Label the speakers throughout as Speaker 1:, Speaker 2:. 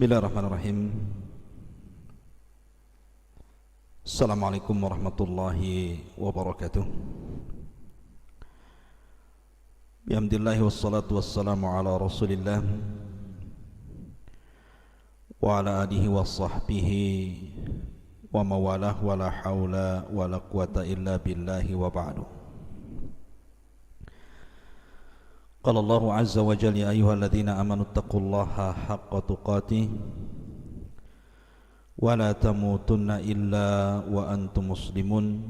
Speaker 1: Bismillahirrahmanirrahim. Assalamualaikum warahmatullahi wabarakatuh. Bihamdillahi wassalatu wassalamu ala rasulillah wa ala alihi wa sahbihi wa mawalah wa la hawla wa la quwata illa billahi wa ba'du. Qala Allahu azza wa jalla ya ayyuhalladzina amanu taqullaha haqqa tuqatih wa la tamutunna illa wa antum muslimun.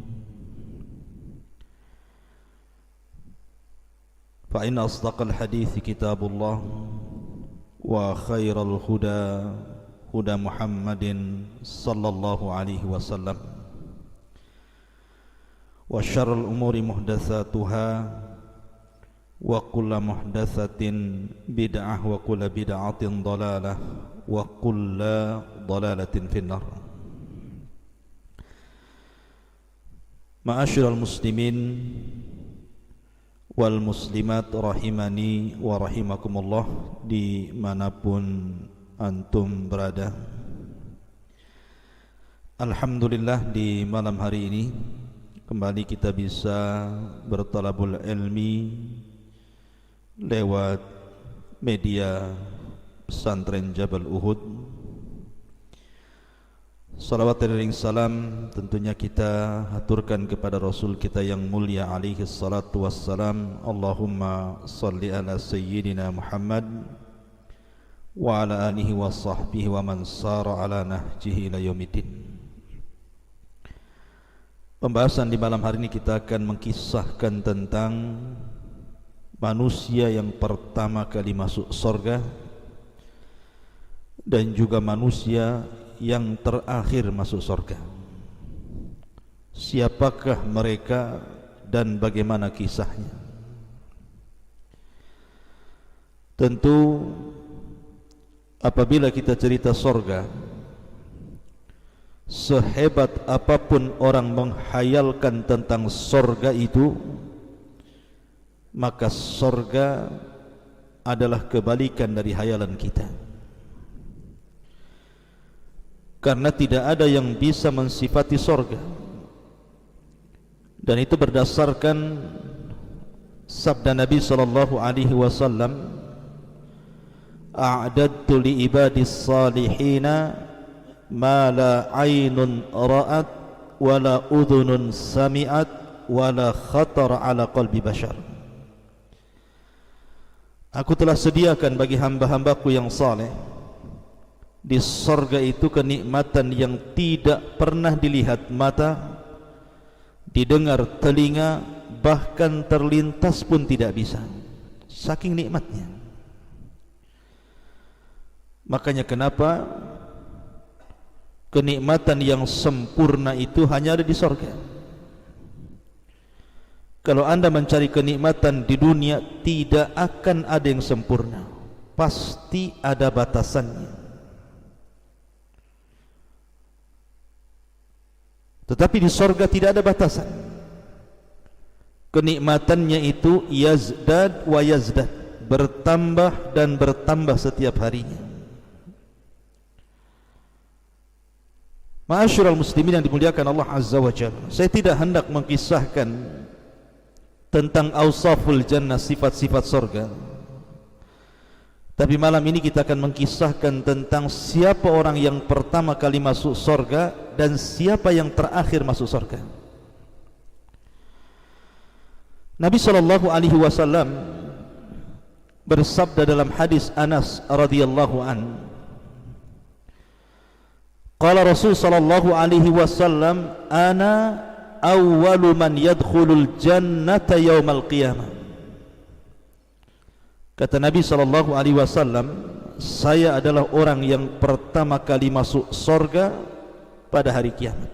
Speaker 1: Fa inna asdaqal hadithi kitabullah wa khairal huda huda Muhammadin sallallahu alaihi wasallam wa syarrul umuri muhdatsatuha wa kullu muhdatsatin bid'ah wa kullu bid'atin dhalalah wa kullu dhalalatin finnar. Ma'asyiral muslimin wal muslimat rahimani wa rahimakumullah dimanapun antum berada. Alhamdulillah di malam hari ini kembali kita bisa bertalabul ilmi lewat media pesantren Jabal Uhud. Salawat dan salam tentunya kita haturkan kepada Rasul kita yang mulia alaihi salatu wassalam. Allahumma salli ala sayyidina Muhammad wa ala alihi wa sahbihi wa man sara ala nahjihi ila yaumiddin. Pembahasan di malam hari ini kita akan mengkisahkan tentang manusia yang pertama kali masuk surga dan juga manusia yang terakhir masuk surga. Siapakah mereka dan bagaimana kisahnya? Tentu apabila kita cerita surga, sehebat apapun orang menghayalkan tentang surga itu, maka surga adalah kebalikan dari hayalan kita. Karena tidak ada yang bisa mensifati surga, dan itu berdasarkan sabda Nabi sallallahu alaihi wasallam, a'dadtu li ibadis salihina ma la aynun ra'at wa la udhunun sami'at wa la khatar ala qalbi bashar. Aku telah sediakan bagi hamba-hambaku yang saleh di surga itu kenikmatan yang tidak pernah dilihat mata, didengar telinga, bahkan terlintas pun tidak bisa, saking nikmatnya. Makanya kenapa kenikmatan yang sempurna itu hanya ada di surga. Kalau anda mencari kenikmatan di dunia, tidak akan ada yang sempurna, pasti ada batasannya. Tetapi di surga tidak ada batasan. Kenikmatannya itu yazdad wa yazdad, bertambah dan bertambah setiap harinya. Ma'asyiral muslimin yang dimuliakan Allah Azza wa Jalla, saya tidak hendak mengkisahkan tentang awsaful jannah, sifat-sifat surga. Tapi malam ini kita akan mengkisahkan tentang siapa orang yang pertama kali masuk surga dan siapa yang terakhir masuk surga. Nabi sallallahu alaihi wasallam bersabda dalam hadis Anas radhiyallahu an, qala Rasul sallallahu alaihi wasallam, ana awwalu man yadkhulul jannata yaumal qiyamah. Kata Nabi sallallahu alaihi wasallam, saya adalah orang yang pertama kali masuk surga pada hari kiamat.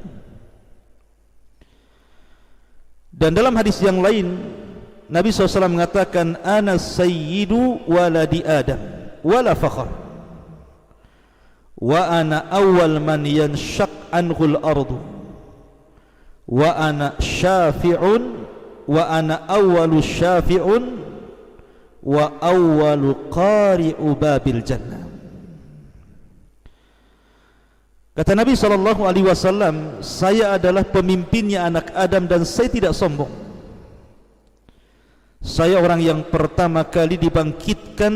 Speaker 1: Dan dalam hadis yang lain Nabi SAW mengatakan, ana sayyidu waladi Adam wala fakhr, wa ana awwal man yanshaq anhul ardu, wa ana syafi'un wa ana awwalu syafi'un wa awwalu qari'u babil jannah. Kata Nabi SAW, saya adalah pemimpinnya anak Adam dan saya tidak sombong. Saya orang yang pertama kali dibangkitkan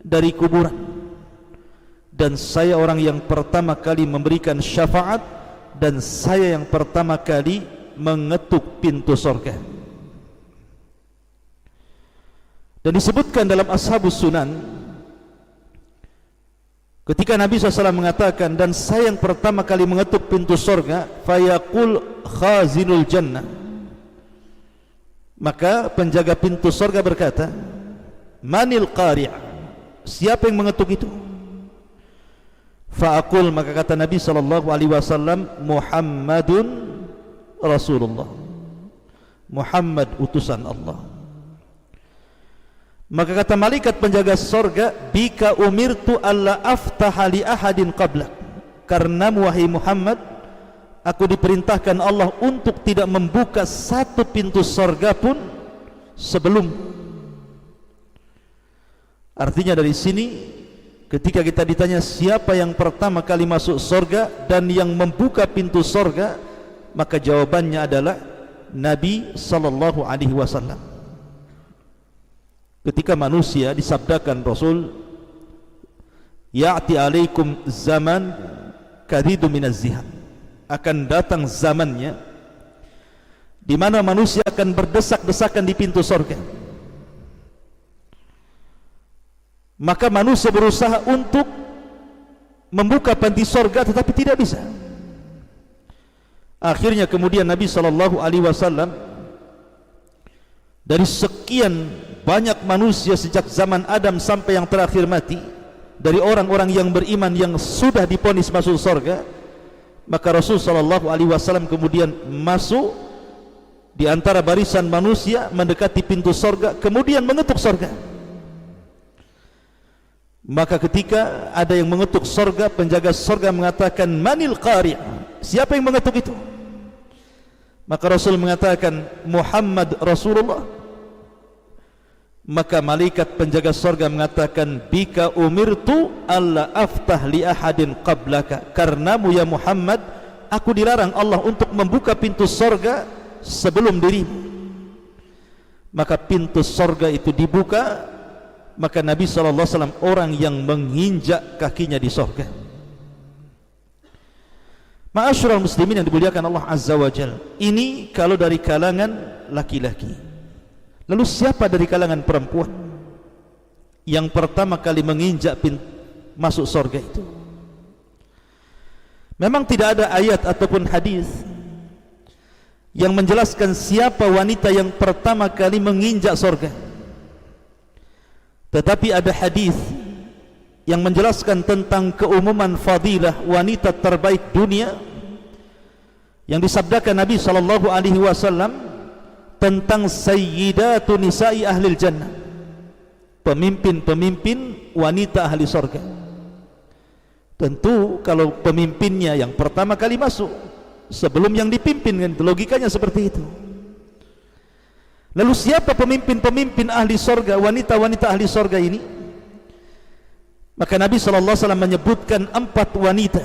Speaker 1: dari kuburan, dan saya orang yang pertama kali memberikan syafaat, dan saya yang pertama kali mengetuk pintu surga. Dan disebutkan dalam Ashabus Sunan, ketika Nabi SAW mengatakan, dan saya yang pertama kali mengetuk pintu surga, fayaqul khazinul jannah, maka penjaga pintu surga berkata, manil qari', siapa yang mengetuk itu? Fa'aqul, maka kata Nabi SAW, Muhammadun Rasulullah, Muhammad utusan Allah. Maka kata malaikat penjaga surga, bika umirtu alla aftaha li ahadin qablak, karena wahai Muhammad, aku diperintahkan Allah untuk tidak membuka satu pintu surga pun sebelum. Artinya dari sini, ketika kita ditanya siapa yang pertama kali masuk surga dan yang membuka pintu surga, maka jawabannya adalah Nabi SAW. Ketika manusia disabdakan Rasul, ya'ti alaikum zaman kadidu minaz zihad, akan datang zamannya di mana manusia akan berdesak-desakan di pintu surga. Maka manusia berusaha untuk membuka pintu surga tetapi tidak bisa. Akhirnya kemudian Nabi SAW, dari sekian banyak manusia sejak zaman Adam sampai yang terakhir mati, dari orang-orang yang beriman yang sudah diponis masuk surga, maka Rasul SAW kemudian masuk di antara barisan manusia, mendekati pintu surga, kemudian mengetuk surga. Maka ketika ada yang mengetuk surga, penjaga surga mengatakan, manil qari', siapa yang mengetuk itu? Maka Rasul mengatakan, Muhammad Rasulullah. Maka malaikat penjaga surga mengatakan, bika umirtu alla aftah li ahadin qablaka, karenamu ya Muhammad, aku dilarang Allah untuk membuka pintu surga sebelum dirimu. Maka pintu surga itu dibuka, maka Nabi SAW orang yang menginjak kakinya di surga. Ma'asyiral muslimin yang dimuliakan Allah Azza wa Jalla, ini kalau dari kalangan laki-laki. Lalu siapa dari kalangan perempuan yang pertama kali menginjak masuk surga itu? Memang tidak ada ayat ataupun hadis yang menjelaskan siapa wanita yang pertama kali menginjak surga. Tetapi ada hadis yang menjelaskan tentang keumuman fadilah wanita terbaik dunia, yang disabdakan Nabi SAW tentang sayyidatu nisa'i ahlil jannah, pemimpin-pemimpin wanita ahli surga. Tentu kalau pemimpinnya yang pertama kali masuk sebelum yang dipimpin, kan logikanya seperti itu. Lalu siapa pemimpin-pemimpin ahli surga, wanita-wanita ahli surga ini? Maka Nabi SAW menyebutkan 4 wanita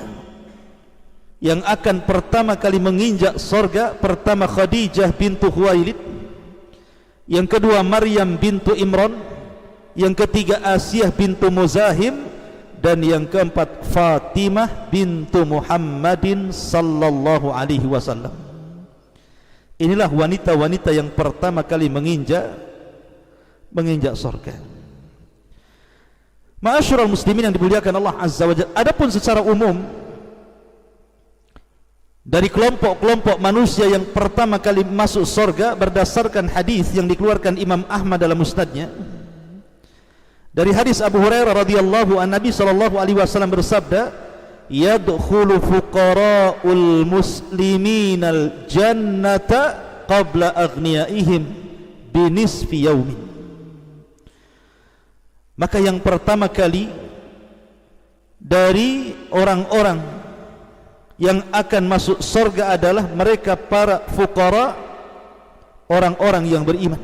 Speaker 1: yang akan pertama kali menginjak surga. Pertama Khadijah bintu Khuwailid, yang kedua Maryam bintu Imran, yang ketiga Asiyah bintu Muzahim, dan yang keempat Fatimah bintu Muhammadin sallallahu alaihi wasallam. Inilah wanita-wanita yang pertama kali menginjak surga. Ma'asyiral muslimin yang dimuliakan Allah Azza wa Jalla, adapun secara umum dari kelompok-kelompok manusia yang pertama kali masuk surga berdasarkan hadis yang dikeluarkan Imam Ahmad dalam musnadnya, dari hadis Abu Hurairah radhiyallahu an, Nabi sallallahu alaihi wasallam bersabda, yadkhulu fuqara'ul musliminal jannata qabla aghniyaihim binisfi yaumin. Maka yang pertama kali dari orang-orang yang akan masuk surga adalah mereka para fuqara, orang-orang yang beriman.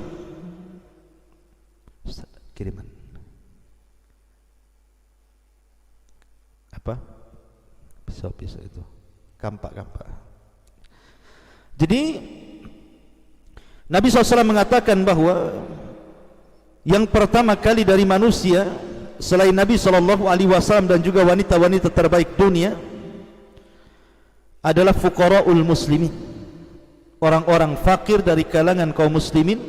Speaker 1: Ustaz, kiriman apa? pisau itu, kampak. Jadi Nabi SAW mengatakan bahwa yang pertama kali dari manusia selain Nabi SAW dan juga wanita-wanita terbaik dunia adalah fuqara'ul muslimin, orang-orang fakir dari kalangan kaum muslimin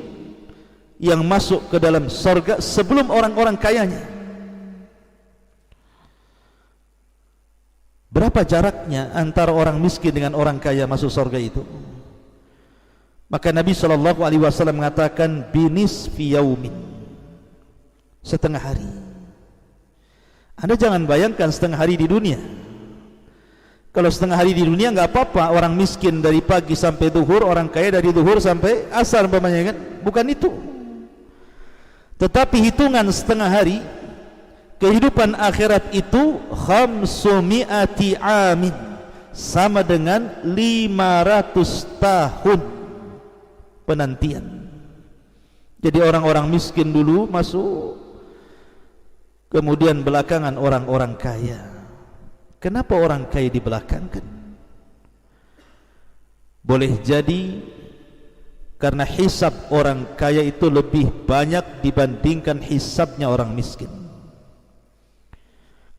Speaker 1: yang masuk ke dalam surga sebelum orang-orang kayanya. Berapa jaraknya antara orang miskin dengan orang kaya masuk surga itu? Maka Nabi SAW mengatakan binisfi yaumin, setengah hari. Anda jangan bayangkan setengah hari di dunia. Kalau setengah hari di dunia enggak apa-apa, orang miskin dari pagi sampai zuhur, orang kaya dari zuhur sampai asar umpamanya kan? Bukan itu. Tetapi hitungan setengah hari kehidupan akhirat itu 500 amin, sama dengan 500 tahun penantian. Jadi orang-orang miskin dulu masuk, kemudian belakangan orang-orang kaya. Kenapa orang kaya dibelakangkan? Boleh jadi karena hisab orang kaya itu lebih banyak dibandingkan hisabnya orang miskin.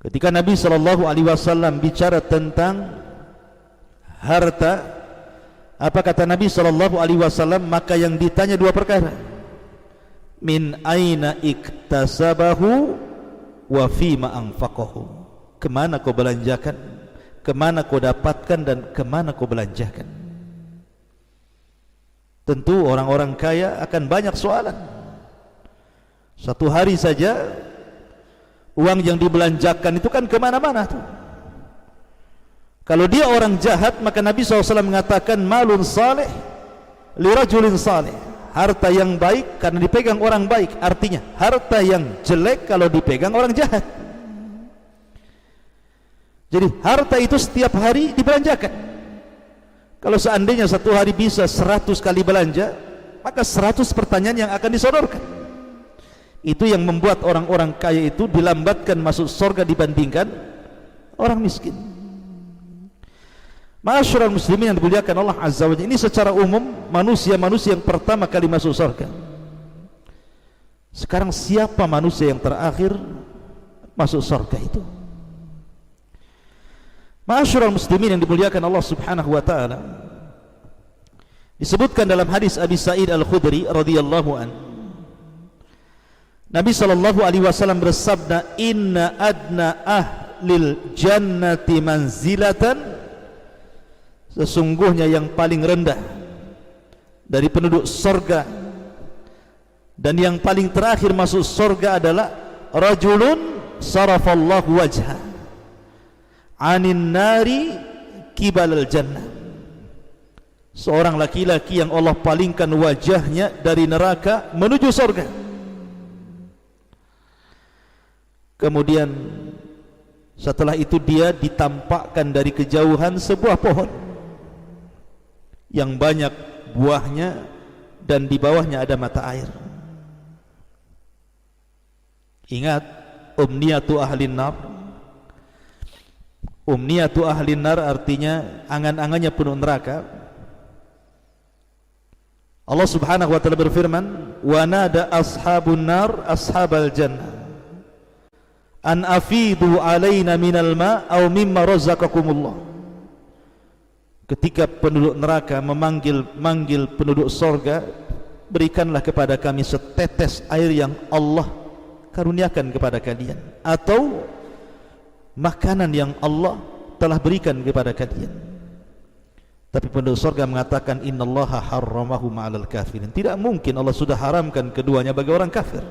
Speaker 1: Ketika Nabi SAW bicara tentang harta, apa kata Nabi SAW? Maka yang ditanya dua perkara. Min aina iktasabahu wa fima anfaqahu. Kemana kau belanjakan, kemana kau dapatkan, dan kemana kau belanjakan. Tentu orang-orang kaya akan banyak soalan. Satu hari saja uang yang dibelanjakan itu kan kemana-mana tuh. Kalau dia orang jahat, maka Nabi SAW mengatakan malun saleh lirajulin saleh, harta yang baik karena dipegang orang baik. Artinya harta yang jelek kalau dipegang orang jahat. Jadi harta itu setiap hari dibelanjakan. Kalau seandainya satu hari bisa 100 kali belanja, maka 100 pertanyaan yang akan disodorkan. Itu yang membuat orang-orang kaya itu dilambatkan masuk surga dibandingkan orang miskin. Ma'asyiral muslimin yang dimuliakan Allah Azza wa Jalla, ini secara umum manusia-manusia yang pertama kali masuk surga. Sekarang siapa manusia yang terakhir masuk surga itu? Ma'asyiral muslimin yang dimuliakan Allah Subhanahu wa taala, disebutkan dalam hadis Abi Sa'id Al-Khudri radhiyallahu an, Nabi SAW bersabda, inna adna ahlil jannati manzilatan, sesungguhnya yang paling rendah dari penduduk surga dan yang paling terakhir masuk surga adalah rajulun sarafallahu wajha anin nari kibalal jannah, seorang laki-laki yang Allah palingkan wajahnya dari neraka menuju surga. Kemudian setelah itu dia ditampakkan dari kejauhan sebuah pohon yang banyak buahnya dan di bawahnya ada mata air. Ingat, umniyatu ahlin nar. Umniyatu ahlin nar artinya angan-angannya penuh neraka. Allah Subhanahu wa taala berfirman, wa nada ashabun nar ashabal jannah an afidu alaina minal ma aw mimma razaqakumullah. Ketika penduduk neraka memanggil penduduk surga, berikanlah kepada kami setetes air yang Allah karuniakan kepada kalian, atau makanan yang Allah telah berikan kepada kalian. Tapi penduduk surga mengatakan innallaha harramahu ma'alal kafirin. Tidak mungkin Allah sudah haramkan keduanya bagi orang kafir.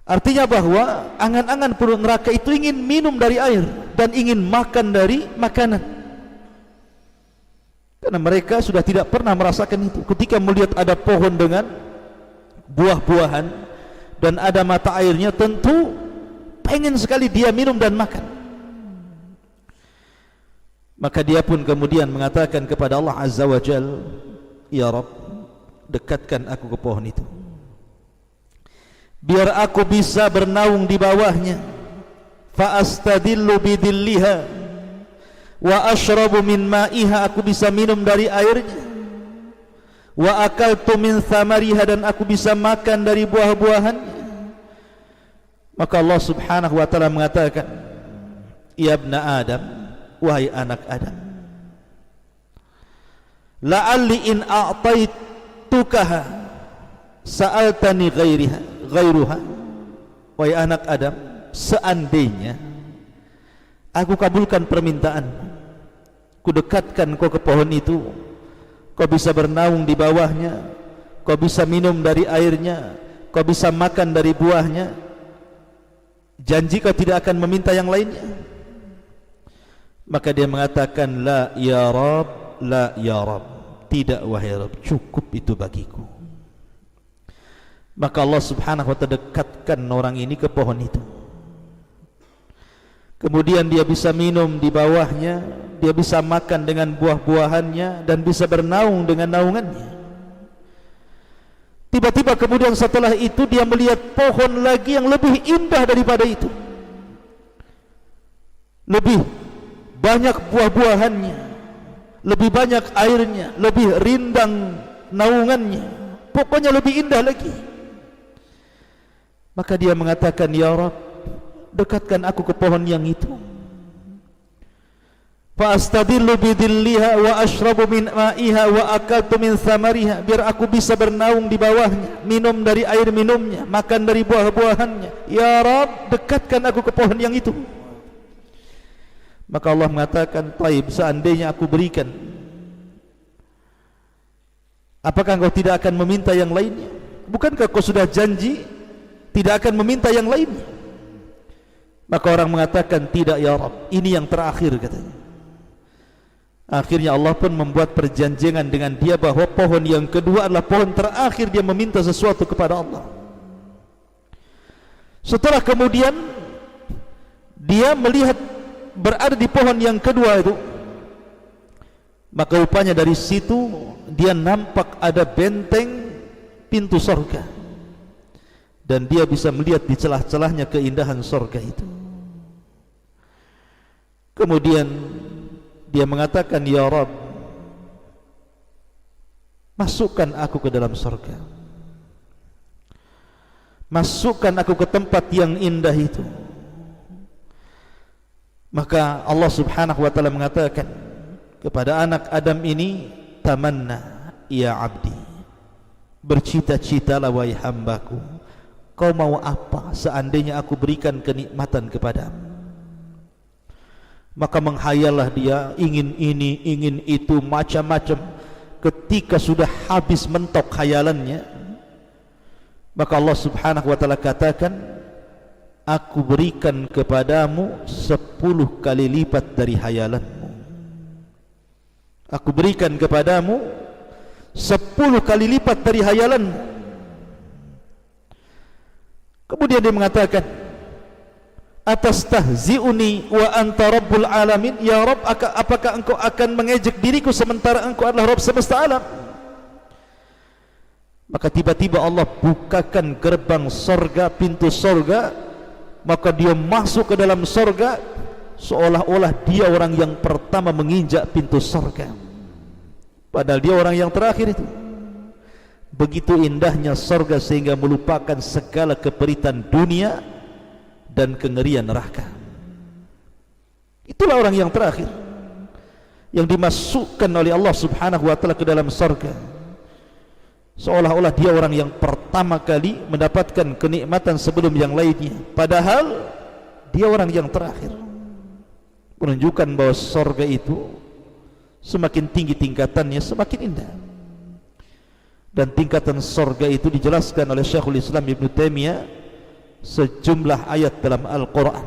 Speaker 1: Artinya bahwa angan-angan penduduk neraka itu ingin minum dari air dan ingin makan dari makanan, karena mereka sudah tidak pernah merasakan itu. Ketika melihat ada pohon dengan buah-buahan dan ada mata airnya, tentu pengen sekali dia minum dan makan. Maka dia pun kemudian mengatakan kepada Allah Azza wa Jal, ya Rabb, dekatkan aku ke pohon itu, biar aku bisa bernaung di bawahnya, fa astadillu bidilliha, wa ashrabu min ma'iha, aku bisa minum dari airnya, wa akaltu min thamariha, dan aku bisa makan dari buah-buahannya. Maka Allah subhanahu wa ta'ala mengatakan, ya ibna Adam, wahai anak Adam, la'alli in a'taitukaha sa'altani ghairuha. Wahai anak Adam, seandainya aku kabulkan permintaanmu, ku dekatkan kau ke pohon itu, kau bisa bernaung di bawahnya, kau bisa minum dari airnya, kau bisa makan dari buahnya, janji kau tidak akan meminta yang lainnya? Maka dia mengatakan, la ya Rabb, la ya Rabb, tidak wahai Rabb, cukup itu bagiku. Maka Allah subhanahu wa ta'ala dekatkan orang ini ke pohon itu, kemudian dia bisa minum di bawahnya, dia bisa makan dengan buah-buahannya, dan bisa bernaung dengan naungannya. Tiba-tiba kemudian setelah itu dia melihat pohon lagi yang lebih indah daripada itu, lebih banyak buah-buahannya, lebih banyak airnya, lebih rindang naungannya, pokoknya lebih indah lagi. Maka dia mengatakan, ya Rabb, dekatkan aku ke pohon yang itu, fa astadillu bidilliha wa ashrabu min ma'iha wa akaltu min thamariha, biar aku bisa bernaung di bawahnya, minum dari air minumnya, makan dari buah-buahannya. Ya Rabb, dekatkan aku ke pohon yang itu. Maka Allah mengatakan, taib, seandainya aku berikan, apakah engkau tidak akan meminta yang lainnya? Bukankah kau sudah janji tidak akan meminta yang lainnya? Maka orang mengatakan, tidak ya Rabb, ini yang terakhir, katanya. Akhirnya Allah pun membuat perjanjian dengan dia bahwa pohon yang kedua adalah pohon terakhir dia meminta sesuatu kepada Allah. Setelah kemudian dia melihat berada di pohon yang kedua itu, maka rupanya dari situ dia nampak ada benteng pintu surga, dan dia bisa melihat di celah-celahnya keindahan surga itu. Kemudian dia mengatakan, ya Rabb, masukkan aku ke dalam surga, masukkan aku ke tempat yang indah itu. Maka Allah subhanahu wa ta'ala mengatakan kepada anak Adam ini, tamanna ya abdi, bercita-citalah wahai hambaku, kau mau apa seandainya aku berikan kenikmatan kepadamu? Maka menghayallah dia, ingin ini, ingin itu, macam-macam. Ketika sudah habis mentok khayalannya, maka Allah subhanahu wa ta'ala katakan, aku berikan kepadamu 10 kali lipat dari hayalanmu. Aku berikan kepadamu 10 kali lipat dari hayalanmu. Kemudian dia mengatakan, atastahzi'uni wa anta rabbul alamin, ya Rabb, apakah engkau akan mengejek diriku sementara engkau adalah Rabb semesta alam? Maka tiba-tiba Allah bukakan gerbang sorga, pintu sorga, maka dia masuk ke dalam sorga seolah-olah dia orang yang pertama menginjak pintu sorga, padahal dia orang yang terakhir itu. Begitu indahnya sorga sehingga melupakan segala keperitan dunia dan kengerian neraka. Itulah orang yang terakhir yang dimasukkan oleh Allah subhanahu wa ta'ala ke dalam sorga, seolah-olah dia orang yang pertama kali mendapatkan kenikmatan sebelum yang lainnya, padahal dia orang yang terakhir. Menunjukkan bahwa sorga itu semakin tinggi tingkatannya semakin indah. Dan tingkatan sorga itu dijelaskan oleh Syekhul Islam Ibn Taimiyah sejumlah ayat dalam Al-Quran.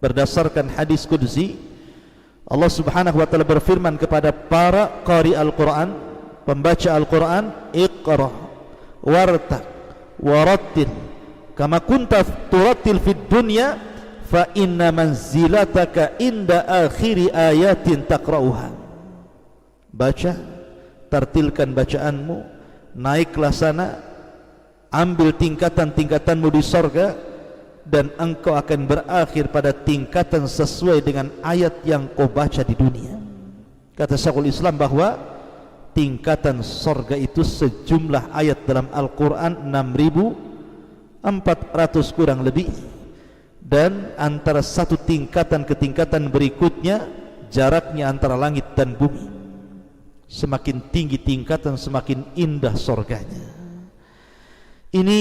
Speaker 1: Berdasarkan hadis qudsi, Allah subhanahu wa ta'ala berfirman kepada para qari Al-Quran, pembaca Al-Quran, iqra wartaq warattil kama kunta turattil fid dunya fa inna manzilataka inda akhiri ayatin taqra'uha. Baca, tartilkan bacaanmu, naiklah sana, ambil tingkatan-tingkatanmu di sorga dan engkau akan berakhir pada tingkatan sesuai dengan ayat yang kau baca di dunia. Kata Syekhul Islam bahwa tingkatan sorga itu sejumlah ayat dalam Al-Quran 6.400 kurang lebih, dan antara satu tingkatan ke tingkatan berikutnya jaraknya antara langit dan bumi. Semakin tinggi tingkatan semakin indah sorganya. Ini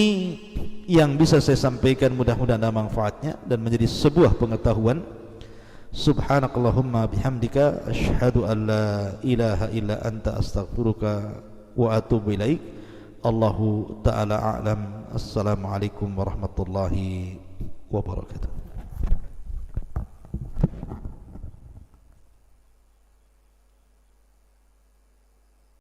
Speaker 1: yang bisa saya sampaikan, mudah-mudahan ada manfaatnya dan menjadi sebuah pengetahuan. Subhanakallahumma bihamdika asyhadu an la ilaha illa anta astaghfiruka wa atubu ilaik. Allahu ta'ala a'lam. Assalamualaikum warahmatullahi wabarakatuh.